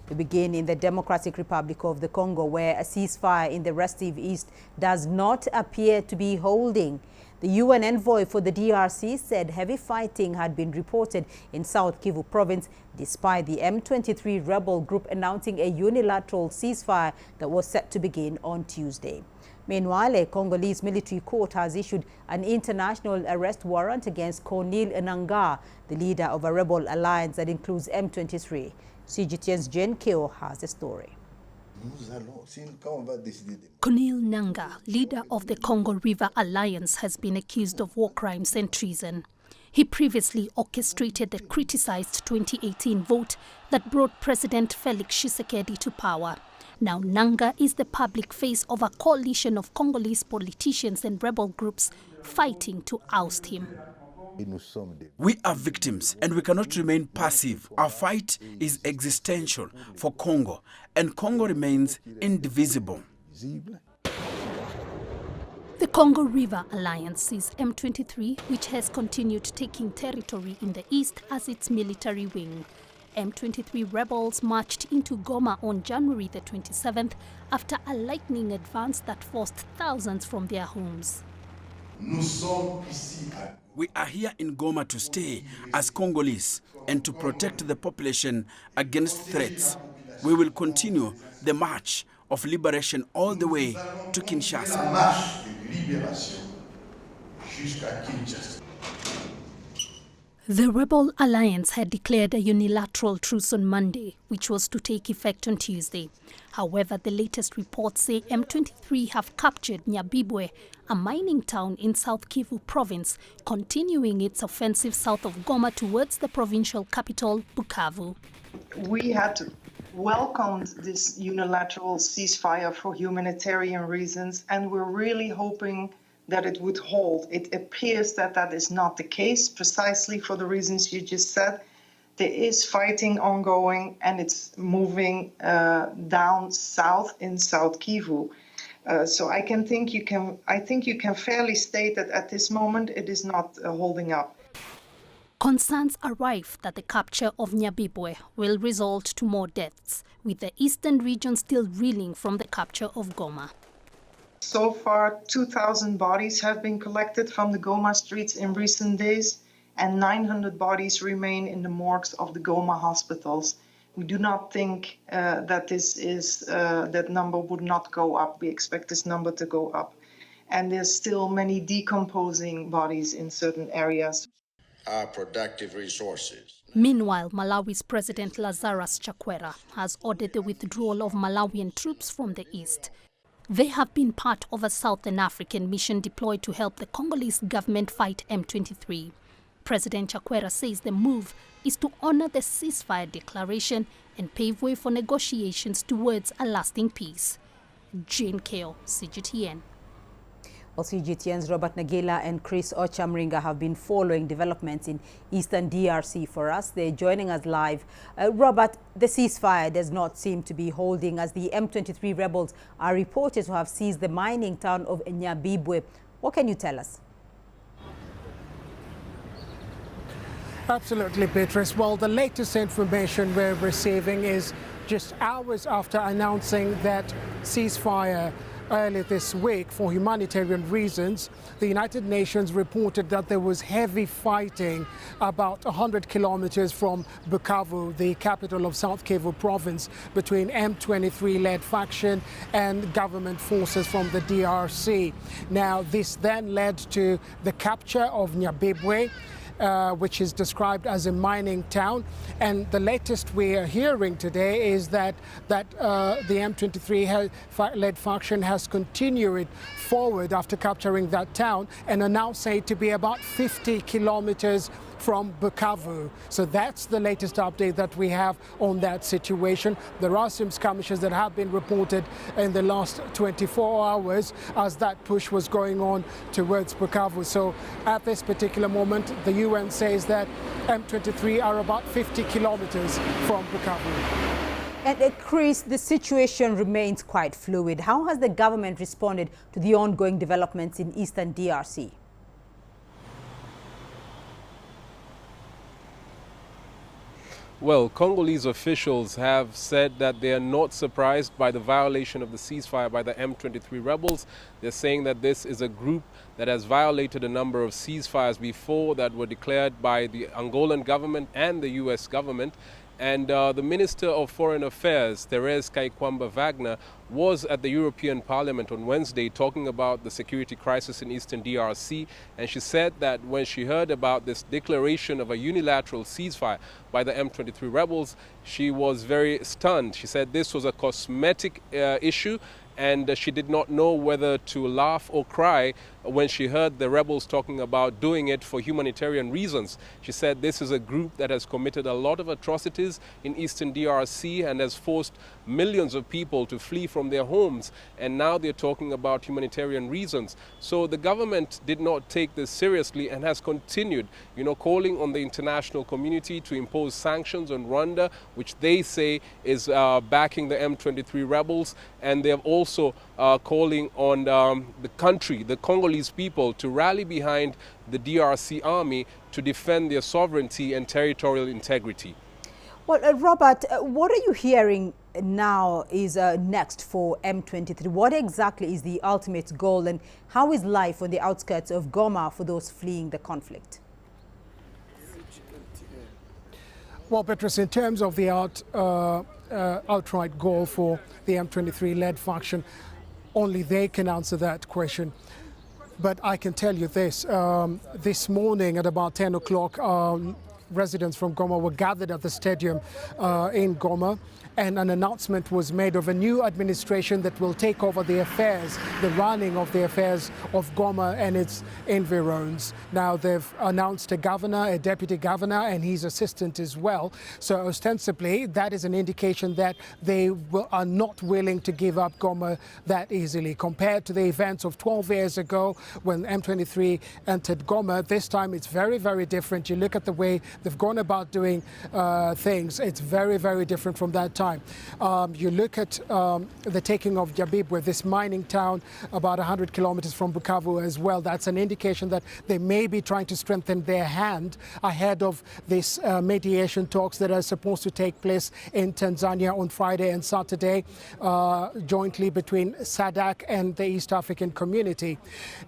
We begin in the Democratic Republic of the Congo, where a ceasefire in the restive east does not appear to be holding. The UN envoy for the DRC said heavy fighting had been reported in South Kivu province, despite the M23 rebel group announcing a unilateral ceasefire that was set to begin on Tuesday. Meanwhile, a Congolese military court has issued an international arrest warrant against Corneille Nangaa, the leader of a rebel alliance that includes M23. CGTN's Jane Keo has the story. Corneille Nangaa, leader of the Congo River Alliance, has been accused of war crimes and treason. He previously orchestrated the criticized 2018 vote that brought President Felix Tshisekedi to power. Now Nangaa is the public face of a coalition of Congolese politicians and rebel groups fighting to oust him. We are victims and we cannot remain passive. Our fight is existential for Congo, and Congo remains indivisible. The Congo River Alliance sees M23, which has continued taking territory in the east as its military wing. M23 rebels marched into Goma on January the 27th after a lightning advance that forced thousands from their homes. We are here in Goma to stay as Congolese and to protect the population against threats. We will continue the march of liberation all the way to Kinshasa. The rebel alliance had declared a unilateral truce on Monday, which was to take effect on Tuesday. However, the latest reports say M23 have captured Nyabibwe, a mining town in South Kivu province, continuing its offensive south of Goma towards the provincial capital, Bukavu. We had welcomed this unilateral ceasefire for humanitarian reasons, and we're really hoping that it would hold. It appears that that is not the case, precisely for the reasons you just said. There is fighting ongoing, and it's moving down south in South Kivu. So I think you can fairly state that at this moment it is not holding up. Concerns are rife that the capture of Nyabibwe will result to more deaths, with the eastern region still reeling from the capture of Goma. So far, 2,000 bodies have been collected from the Goma streets in recent days, and 900 bodies remain in the morgues of the Goma hospitals. We do not think that that number would not go up. We expect this number to go up. And there's still many decomposing bodies in certain areas. Our productive resources. Meanwhile, Malawi's President Lazarus Chakwera has ordered the withdrawal of Malawian troops from the east. They have been part of a Southern African mission deployed to help the Congolese government fight M23. President Chakwera says the move is to honor the ceasefire declaration and pave way for negotiations towards a lasting peace. Jane Keo, CGTN. Well, CGTN's Robert Nagila and Chris Ochamringa have been following developments in eastern DRC for us. They're joining us live. Robert, the ceasefire does not seem to be holding as the M23 rebels are reported to have seized the mining town of Nyabibwe. What can you tell us? Absolutely, Beatrice. Well, the latest information we're receiving is just hours after announcing that ceasefire earlier this week for humanitarian reasons. The United Nations reported that there was heavy fighting about 100 kilometers from Bukavu, the capital of South Kivu province, between M23-led faction and government forces from the DRC. Now, this then led to the capture of Nyabibwe, which is described as a mining town. And the latest we are hearing today is that the M23-led faction has continued forward after capturing that town and are now said to be about 50 kilometers from Bukavu. So that's the latest update that we have on that situation. There are some skirmishes that have been reported in the last 24 hours as that push was going on towards Bukavu. So at this particular moment, the UN says that M23 are about 50 kilometers from Bukavu. And Chris, the situation remains quite fluid. How has the government responded to the ongoing developments in eastern DRC? Well, Congolese officials have said that they are not surprised by the violation of the ceasefire by the M23 rebels. They're saying that this is a group that has violated a number of ceasefires before that were declared by the Angolan government and the US government. And the Minister of Foreign Affairs, Therese Kaikwamba Wagner, was at the European Parliament on Wednesday talking about the security crisis in Eastern DRC. And she said that when she heard about this declaration of a unilateral ceasefire by the M23 rebels, she was very stunned. She said this was a cosmetic issue, and she did not know whether to laugh or cry when she heard the rebels talking about doing it for humanitarian reasons. She said this is a group that has committed a lot of atrocities in Eastern DRC and has forced millions of people to flee from their homes, and now they're talking about humanitarian reasons. So the government did not take this seriously and has continued, calling on the international community to impose sanctions on Rwanda, which they say is backing the M23 rebels, and they have also calling on the country, the Congolese people, to rally behind the DRC army to defend their sovereignty and territorial integrity. Well, Robert, what are you hearing now is next for M23? What exactly is the ultimate goal, and how is life on the outskirts of Goma for those fleeing the conflict? Well, Beatrice, in terms of the outright goal for the M23-led faction, only they can answer that question. But I can tell you this, this morning at about 10 o'clock, residents from Goma were gathered at the stadium in Goma, and an announcement was made of a new administration that will take over the affairs, the running of the affairs of Goma and its environs. Now they've announced a governor, a deputy governor, and his assistant as well. So ostensibly that is an indication that they are not willing to give up Goma that easily. Compared to the events of 12 years ago when M23 entered Goma, this time it's very, very different. You look at the way they've gone about doing things, it's very, very different from that time. You look at the taking of Jabibwe, this mining town about 100 kilometers from Bukavu as well. That's an indication that they may be trying to strengthen their hand ahead of this mediation talks that are supposed to take place in Tanzania on Friday and Saturday, jointly between SADC and the East African community.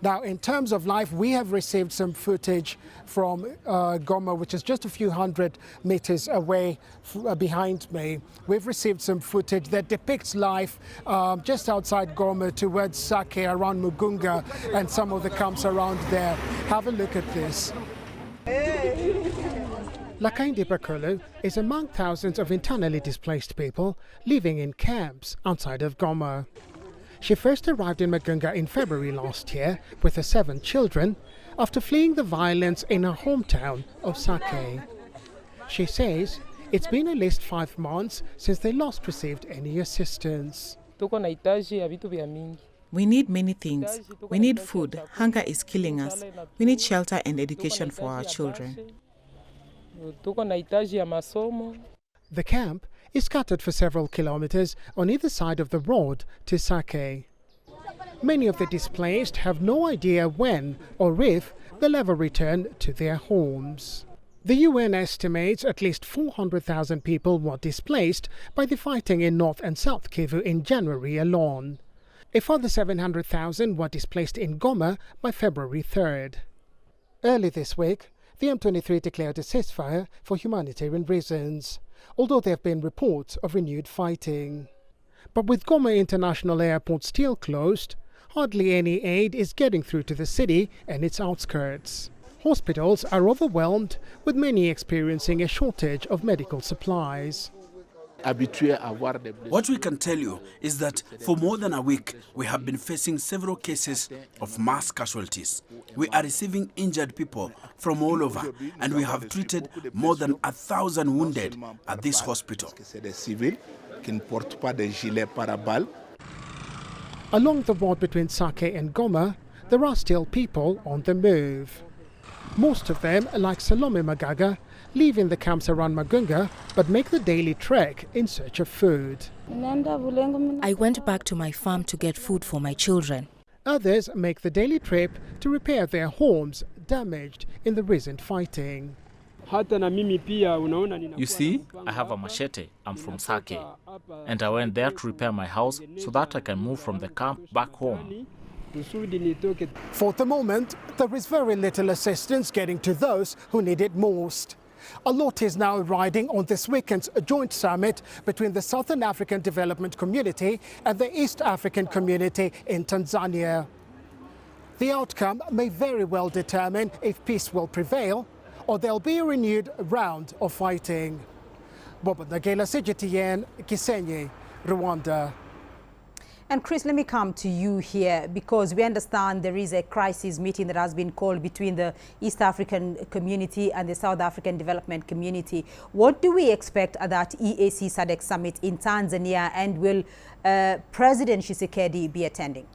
Now, in terms of life, we have received some footage from Goma, which is just a few hundred meters away behind me. We've received some footage that depicts life just outside Goma towards Sake, around Mugunga, and some of the camps around there. Have a look at this. Lakaindi Bakolo is among thousands of internally displaced people living in camps outside of Goma. She first arrived in Mugunga in February last year with her 7 children after fleeing the violence in her hometown of Sake. She says it's been at least 5 months since they last received any assistance. We need many things. We need food. Hunger is killing us. We need shelter and education for our children. The camp is scattered for several kilometers on either side of the road to Sake. Many of the displaced have no idea when or if they'll ever return to their homes. The UN estimates at least 400,000 people were displaced by the fighting in North and South Kivu in January alone. A further 700,000 were displaced in Goma by February 3rd. Early this week, the M23 declared a ceasefire for humanitarian reasons, although there have been reports of renewed fighting. But with Goma International Airport still closed, hardly any aid is getting through to the city and its outskirts. Hospitals are overwhelmed, with many experiencing a shortage of medical supplies. What we can tell you is that for more than a week, we have been facing several cases of mass casualties. We are receiving injured people from all over, and we have treated more than 1,000 wounded at this hospital. Along the road between Sake and Goma, there are still people on the move. Most of them, like Salome Magaga, live in the camps around Mugunga but make the daily trek in search of food. I went back to my farm to get food for my children. Others make the daily trip to repair their homes damaged in the recent fighting. You see, I have a machete. I'm from Sake. And I went there to repair my house so that I can move from the camp back home. For the moment, there is very little assistance getting to those who need it most. A lot is now riding on this weekend's joint summit between the Southern African Development Community and the East African Community in Tanzania. The outcome may very well determine if peace will prevail or there'll be a renewed round of fighting. Bobo Nagela, CGTN, Gisenyi, Rwanda. And Chris, let me come to you here because we understand there is a crisis meeting that has been called between the East African community and the South African Development Community. What do we expect at that EAC SADC summit in Tanzania, and will President Tshisekedi be attending?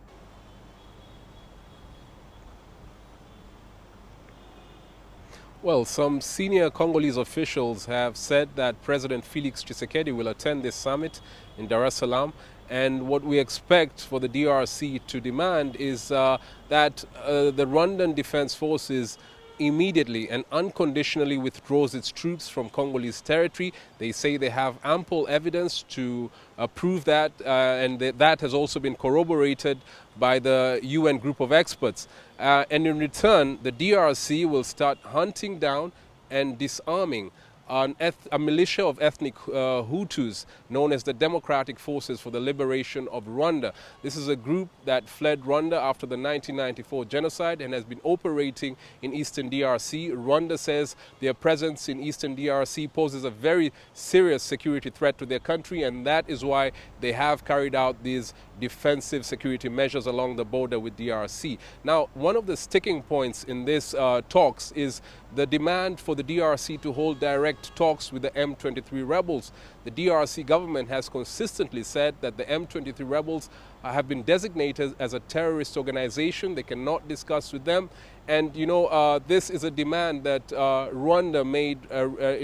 Well, some senior Congolese officials have said that President Felix Tshisekedi will attend this summit in Dar es Salaam. And what we expect for the DRC to demand is that the Rwandan Defense Forces immediately and unconditionally withdraws its troops from Congolese territory. They say they have ample evidence to prove that, and that has also been corroborated by the UN group of experts. And in return, the DRC will start hunting down and disarming a militia of ethnic Hutus known as the Democratic Forces for the Liberation of Rwanda. This is a group that fled Rwanda after the 1994 genocide and has been operating in eastern DRC. Rwanda says their presence in eastern DRC poses a very serious security threat to their country, and that is why they have carried out these defensive security measures along the border with DRC. Now, one of the sticking points in this talks is the demand for the DRC to hold direct talks with the M23 rebels. The DRC government has consistently said that the M23 rebels have been designated as a terrorist organization. They cannot discuss with them. And, you know, this is a demand that Rwanda made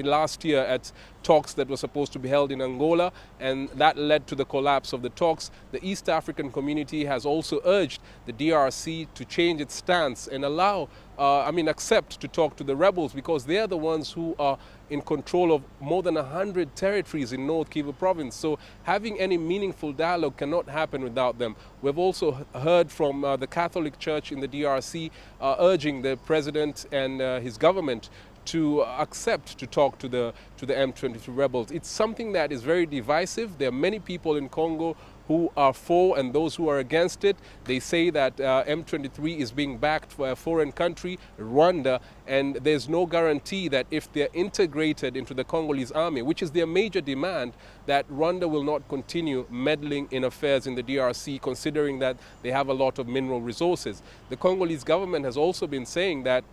last year at talks that were supposed to be held in Angola, and that led to the collapse of the talks. The East African community has also urged the DRC to change its stance and accept to talk to the rebels, because they are the ones who are in control of more than 100 territories in North Kivu province. So having any meaningful dialogue cannot happen without them. We've also heard from the Catholic Church in the DRC urging the president and his government to accept to talk to the M23 rebels. It's something that is very divisive. There are many people in Congo who are for and those who are against it. They say that M23 is being backed by a foreign country, Rwanda, and there's no guarantee that if they're integrated into the Congolese army, which is their major demand, that Rwanda will not continue meddling in affairs in the DRC, considering that they have a lot of mineral resources. The Congolese government has also been saying that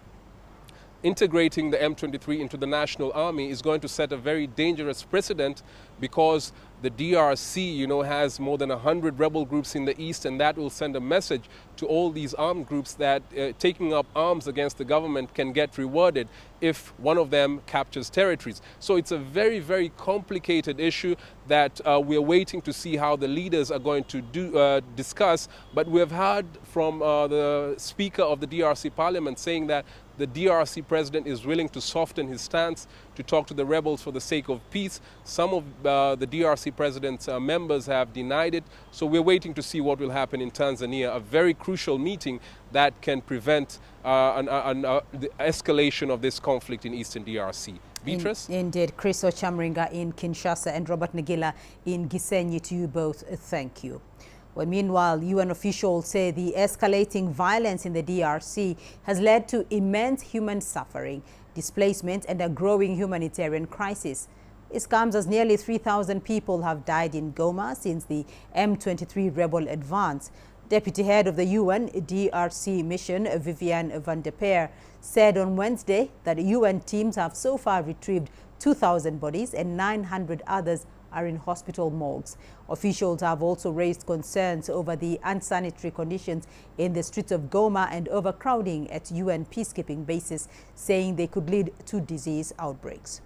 integrating the M23 into the national army is going to set a very dangerous precedent, because the DRC, you know, has more than 100 rebel groups in the east, and that will send a message to all these armed groups that taking up arms against the government can get rewarded if one of them captures territories. So it's a very, very complicated issue that we are waiting to see how the leaders are going to discuss. But we have heard from the Speaker of the DRC Parliament saying that the DRC president is willing to soften his stance to talk to the rebels for the sake of peace. Some of the DRC president's members have denied it. So we're waiting to see what will happen in Tanzania, a very crucial meeting that can prevent the escalation of this conflict in eastern DRC. Beatrice? Indeed. Chris Ochamringa in Kinshasa and Robert Nagila in Gisenyi, to you both, thank you. Well, meanwhile, UN officials say the escalating violence in the DRC has led to immense human suffering, displacement, and a growing humanitarian crisis. This comes as nearly 3,000 people have died in Goma since the M23 rebel advance. Deputy head of the UN DRC mission, Viviane van der Peer, said on Wednesday that UN teams have so far retrieved 2,000 bodies and 900 others are in hospital morgues. Officials have also raised concerns over the unsanitary conditions in the streets of Goma and overcrowding at UN peacekeeping bases, saying they could lead to disease outbreaks.